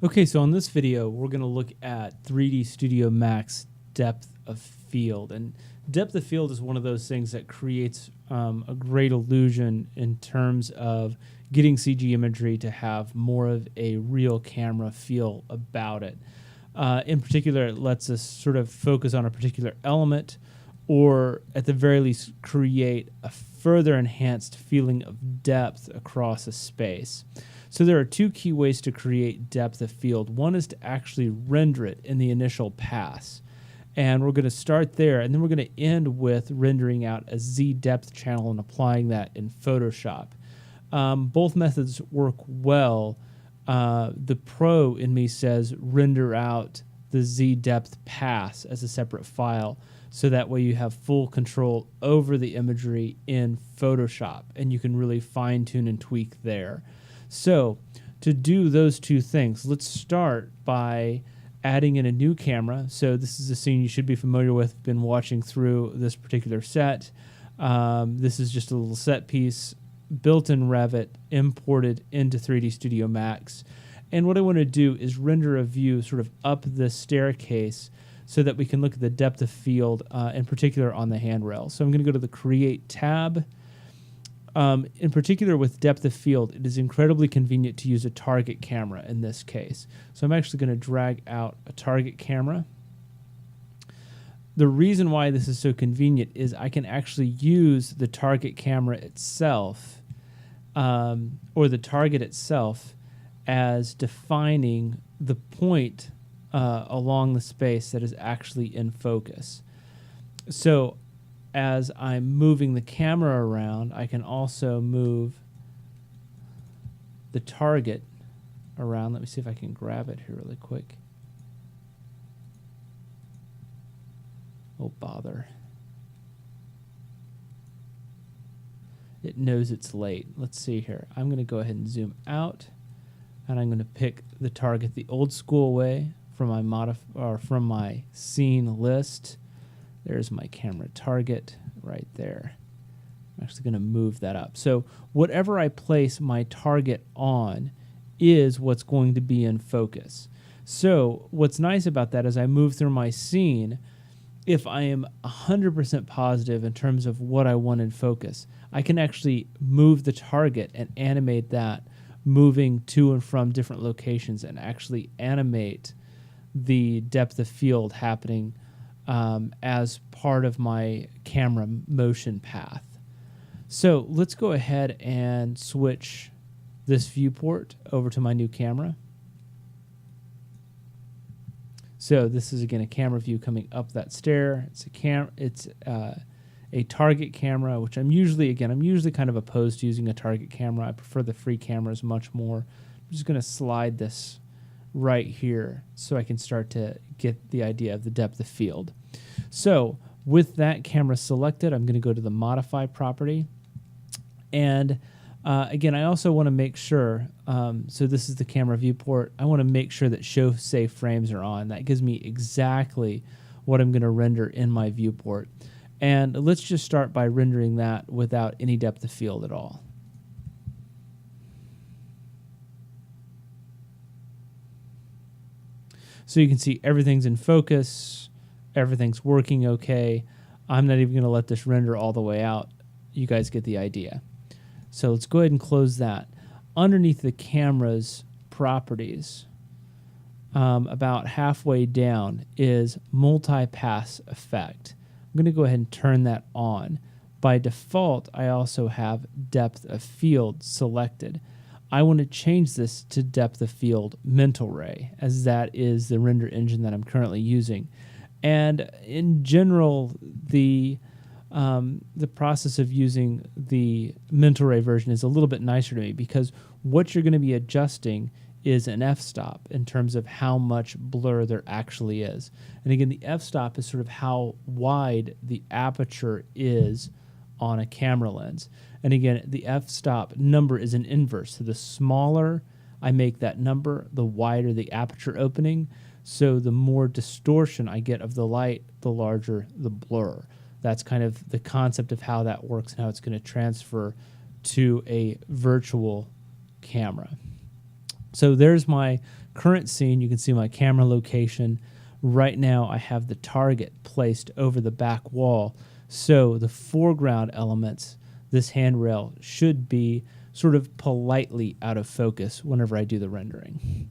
Okay, so on this video, we're going to look at 3D Studio Max depth of field. And depth of field is one of those things that creates a great illusion in terms of getting CG imagery to have more of a real camera feel about it. In particular, it lets us sort of focus on a particular element, or at the very least create a further enhanced feeling of depth across a space. So there are two key ways to create depth of field. One is to actually render it in the initial pass. And we're going to start there, and then we're going to end with rendering out a Z depth channel and applying that in Photoshop. Both methods work well. The pro in me says render out the Z depth pass as a separate file, so that way you have full control over the imagery in Photoshop, and you can really fine tune and tweak there. So to do those two things, let's start by adding in a new camera. So this is a scene you should be familiar with, been watching through this particular set. This is just a little set piece built in Revit, imported into 3D Studio Max. And what I want to do is render a view sort of up the staircase so that we can look at the depth of field, in particular on the handrail. So I'm going to go to the Create tab. In particular with depth of field, it is incredibly convenient to use a target camera in this case. So I'm actually going to drag out a target camera. The reason why this is so convenient is I can actually use the target camera itself, or the target itself, as defining the point along the space that is actually in focus. So as I'm moving the camera around, I can also move the target around. Let me see if I can grab it here really quick. Oh, bother. It knows it's late. Let's see here. I'm going to go ahead and zoom out, and I'm going to pick the target the old school way from my scene list. There's my camera target right there. I'm actually going to move that up. So whatever I place my target on is what's going to be in focus. So what's nice about that is I move through my scene, if I am 100% positive in terms of what I want in focus, I can actually move the target and animate that, moving to and from different locations, and actually animate the depth of field happening as part of my camera motion path. So let's go ahead and switch this viewport over to my new camera. So this is again a camera view coming up that stair. It's a target camera, which I'm usually kind of opposed to using a target camera. I prefer the free cameras much more. I'm just going to slide this right here so I can start to get the idea of the depth of field. So with that camera selected, I'm going to go to the Modify property. And again, I also want to make sure, so this is the camera viewport. I want to make sure that Show Safe Frames are on. That gives me exactly what I'm going to render in my viewport. And let's just start by rendering that without any depth of field at all. So you can see everything's in focus, everything's working okay. I'm not even going to let this render all the way out. You guys get the idea. So let's go ahead and close that. Underneath the camera's properties, about halfway down, is multi-pass effect. I'm going to go ahead and turn that on. By default, I also have depth of field selected. I want to change this to depth of field Mental Ray, as that is the render engine that I'm currently using. And in general, the process of using the Mental Ray version is a little bit nicer to me, because what you're going to be adjusting is an f-stop in terms of how much blur there actually is. And again, the f-stop is sort of how wide the aperture is on a camera lens. And again, the f-stop number is an inverse. So the smaller I make that number, the wider the aperture opening. So the more distortion I get of the light, the larger the blur. That's kind of the concept of how that works and how it's going to transfer to a virtual camera. So there's my current scene. You can see my camera location. Right now I have the target placed over the back wall. So the foreground elements, this handrail, should be sort of politely out of focus whenever I do the rendering.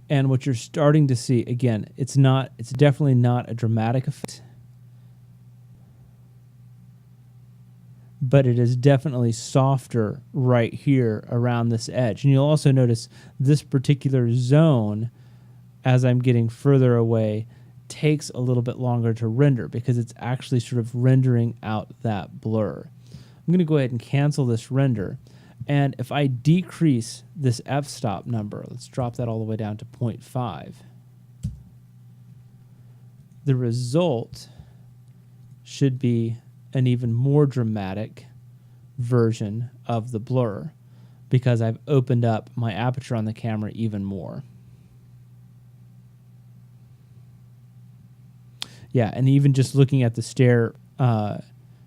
And what you're starting to see, again, it's definitely not a dramatic effect, but it is definitely softer right here around this edge. And you'll also notice this particular zone, as I'm getting further away, takes a little bit longer to render because it's actually sort of rendering out that blur. I'm going to go ahead and cancel this render. And if I decrease this f-stop number, let's drop that all the way down to 0.5, the result should be an even more dramatic version of the blur because I've opened up my aperture on the camera even more. Yeah, and even just looking at the stair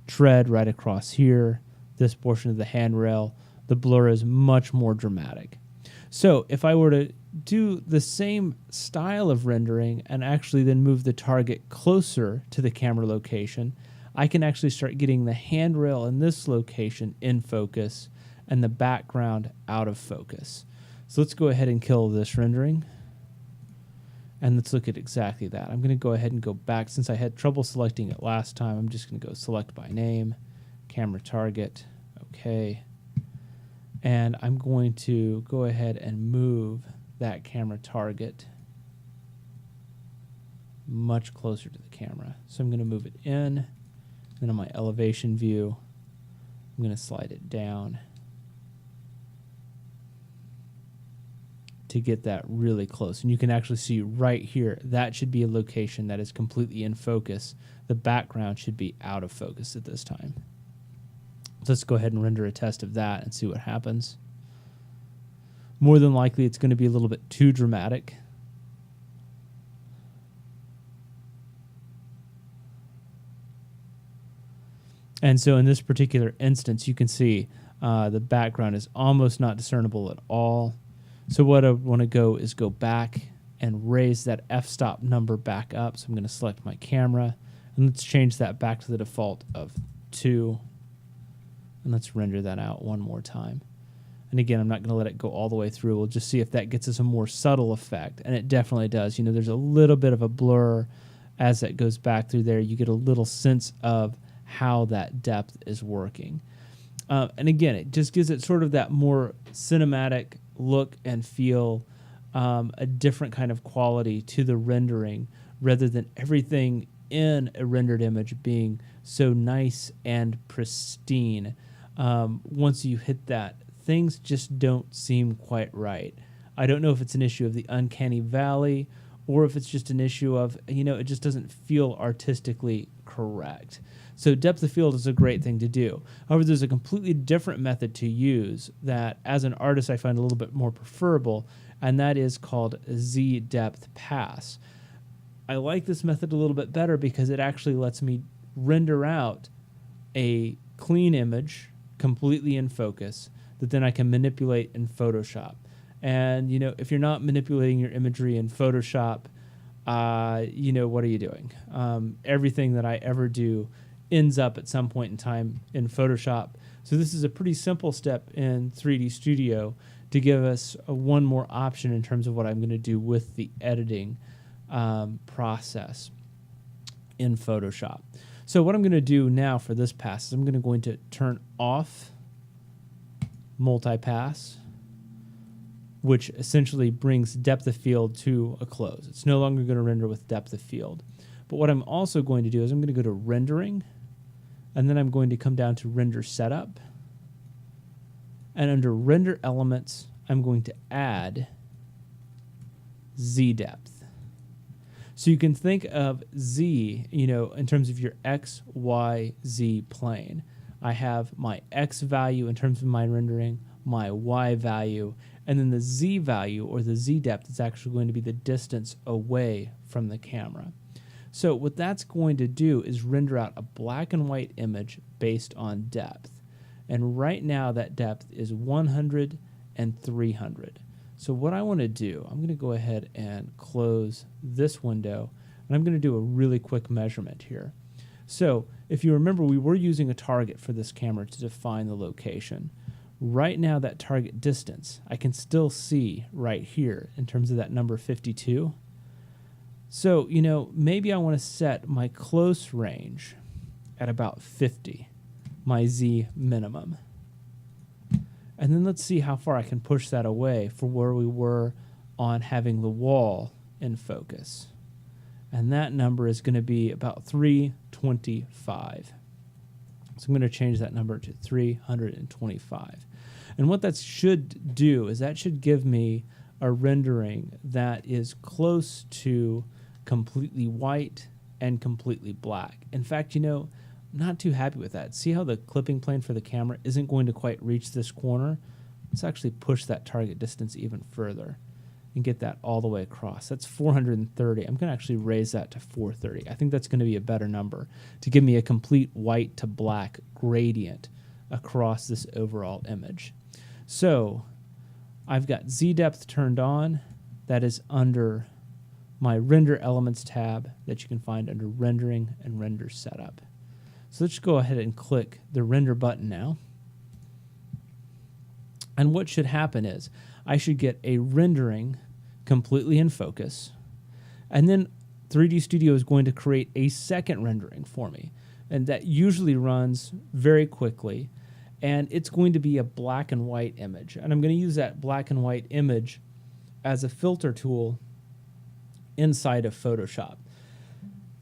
tread right across here, this portion of the handrail, the blur is much more dramatic. So if I were to do the same style of rendering and actually then move the target closer to the camera location, I can actually start getting the handrail in this location in focus and the background out of focus. So let's go ahead and kill this rendering. And let's look at exactly that. I'm going to go ahead and go back. Since I had trouble selecting it last time, I'm just going to go select by name, camera target, okay. And I'm going to go ahead and move that camera target much closer to the camera. So I'm going to move it in. Then on my elevation view, I'm going to slide it down to get that really close. And you can actually see right here, that should be a location that is completely in focus. The background should be out of focus at this time. So let's go ahead and render a test of that and see what happens. More than likely, it's going to be a little bit too dramatic. And so in this particular instance, you can see the background is almost not discernible at all. So what I want to go is go back and raise that f-stop number back up. So I'm going to select my camera, and let's change that back to the default of 2. And let's render that out one more time. And again, I'm not going to let it go all the way through. We'll just see if that gets us a more subtle effect. And it definitely does. You know, there's a little bit of a blur as that goes back through there. You get a little sense of how that depth is working. And again, it just gives it sort of that more cinematic look and feel, a different kind of quality to the rendering rather than everything in a rendered image being so nice and pristine. Once you hit that, things just don't seem quite right. I don't know if it's an issue of the uncanny valley or if it's just an issue of, you know, it just doesn't feel artistically correct. So depth of field is a great thing to do. However, there's a completely different method to use that as an artist I find a little bit more preferable, and that is called Z-depth pass. I like this method a little bit better because it actually lets me render out a clean image completely in focus that then I can manipulate in Photoshop. And, you know, if you're not manipulating your imagery in Photoshop, you know, what are you doing? Everything that I ever do ends up at some point in time in Photoshop. So this is a pretty simple step in 3D Studio to give us one more option in terms of what I'm going to do with the editing process in Photoshop. So what I'm going to do now for this pass is I'm going to turn off multi-pass, which essentially brings depth of field to a close. It's no longer going to render with depth of field. But what I'm also going to do is I'm going to go to rendering, and then I'm going to come down to render setup. And under render elements, I'm going to add Z depth. So you can think of Z, you know, in terms of your X, Y, Z plane. I have my X value in terms of my rendering, my Y value, And then the Z value, or the Z depth, is actually going to be the distance away from the camera. So what that's going to do is render out a black and white image based on depth. And right now that depth is 100 and 300. So what I want to do, I'm going to go ahead and close this window, and I'm going to do a really quick measurement here. So if you remember, we were using a target for this camera to define the location. Right now, that target distance, I can still see right here in terms of that number 52. So, you know, maybe I want to set my close range at about 50, my Z minimum. And then let's see how far I can push that away from where we were on having the wall in focus. And that number is going to be about 325. So I'm going to change that number to 325. And what that should do is that should give me a rendering that is close to completely white and completely black. In fact, you know, I'm not too happy with that. See how the clipping plane for the camera isn't going to quite reach this corner? Let's actually push that target distance even further and get that all the way across. That's 430. I'm going to actually raise that to 430. I think that's going to be a better number to give me a complete white to black gradient across this overall image. So I've got Z depth turned on. That is under my render elements tab that you can find under rendering and render setup. So let's go ahead and click the render button now. And what should happen is I should get a rendering completely in focus. And then 3D Studio is going to create a second rendering for me. And that usually runs very quickly. And it's going to be a black and white image. And I'm going to use that black and white image as a filter tool inside of Photoshop.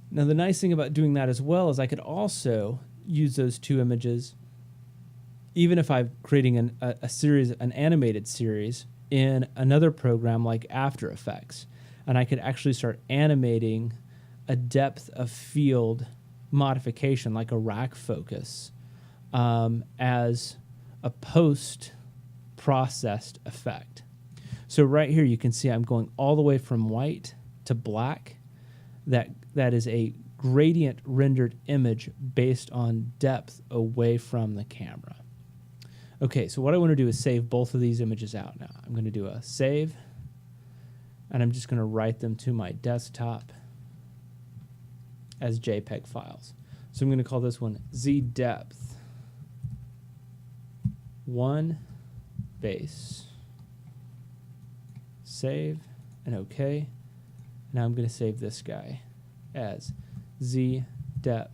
Now, the nice thing about doing that as well is I could also use those two images, even if I'm creating a series, an animated series, in another program like After Effects. And I could actually start animating a depth of field modification, like a rack focus, as a post-processed effect. So right here you can see I'm going all the way from white to black. That is a gradient rendered image based on depth away from the camera. Okay, so what I want to do is save both of these images out now. I'm going to do a save, and I'm just going to write them to my desktop as JPEG files. So I'm going to call this one zdepth 1 base. Save and OK. Now I'm going to save this guy as zdepth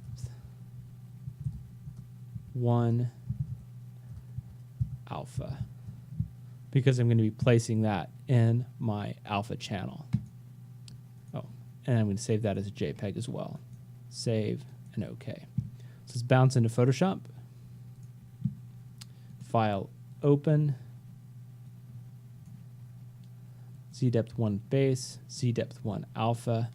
1 alpha, because I'm going to be placing that in my alpha channel. Oh, and I'm going to save that as a JPEG as well. Save and OK. So let's bounce into Photoshop. File open. zdepth 1 base, zdepth 1 alpha.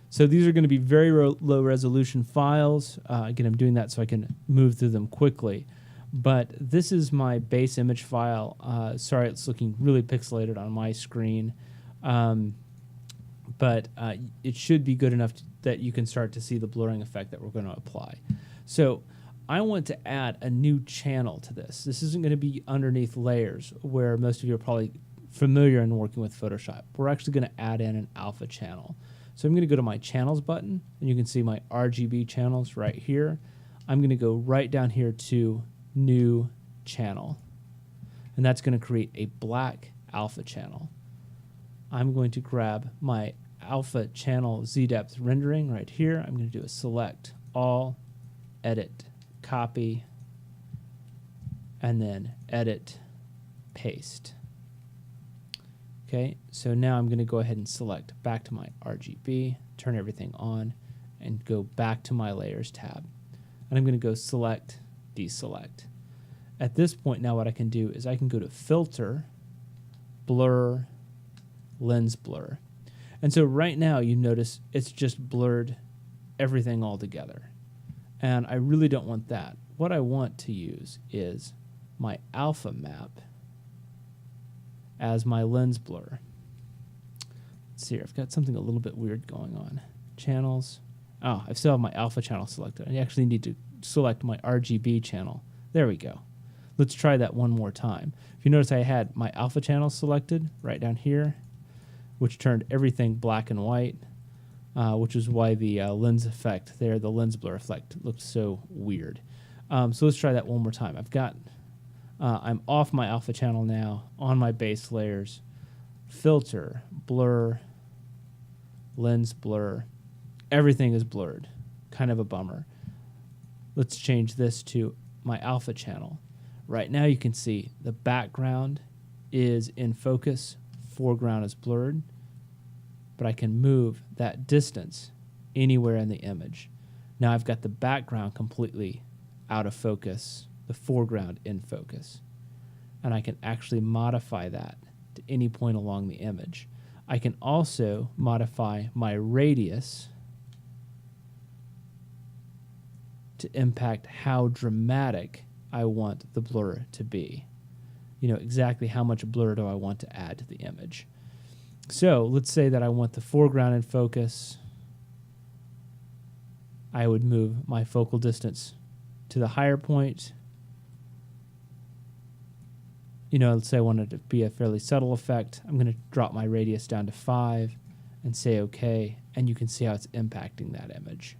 So these are going to be very low resolution files. Again, I'm doing that so I can move through them quickly. But this is my base image file. Sorry, it's looking really pixelated on my screen. But it should be good enough that you can start to see the blurring effect that we're going to apply. So I want to add a new channel to this. This isn't going to be underneath layers, where most of you are probably familiar in working with Photoshop. We're actually going to add in an alpha channel. So I'm going to go to my channels button, and you can see my RGB channels right here. I'm going to go right down here to new channel, and that's going to create a black alpha channel. I'm going to grab my alpha channel zdepth rendering right here. I'm going to do a select all, edit, copy, and then edit, paste. Okay, so now I'm going to go ahead and select back to my RGB, turn everything on, and go back to my layers tab. And I'm going to go select, deselect. At this point now what I can do is I can go to filter, blur, lens blur. And so right now you notice it's just blurred everything all together. And I really don't want that. What I want to use is my alpha map as my lens blur. Let's see here. I've got something a little bit weird going on. Channels. Oh, I still have my alpha channel selected. I actually need to select my RGB channel. There we go. Let's try that one more time. If you notice, I had my alpha channel selected right down here, which turned everything black and white, which is why the lens effect there, the lens blur effect, looked so weird. So let's try that one more time. I'm off my alpha channel now, on my base layers, filter, blur, lens blur. Everything is blurred. Kind of a bummer. Let's change this to my alpha channel. Right now you can see the background is in focus, foreground is blurred, but I can move that distance anywhere in the image. Now I've got the background completely out of focus, the foreground in focus, and I can actually modify that to any point along the image. I can also modify my radius to impact how dramatic I want the blur to be. You know, exactly how much blur do I want to add to the image. So let's say that I want the foreground in focus. I would move my focal distance to the higher point. You know, let's say I want it to be a fairly subtle effect. I'm going to drop my radius down to 5 and say OK, and you can see how it's impacting that image.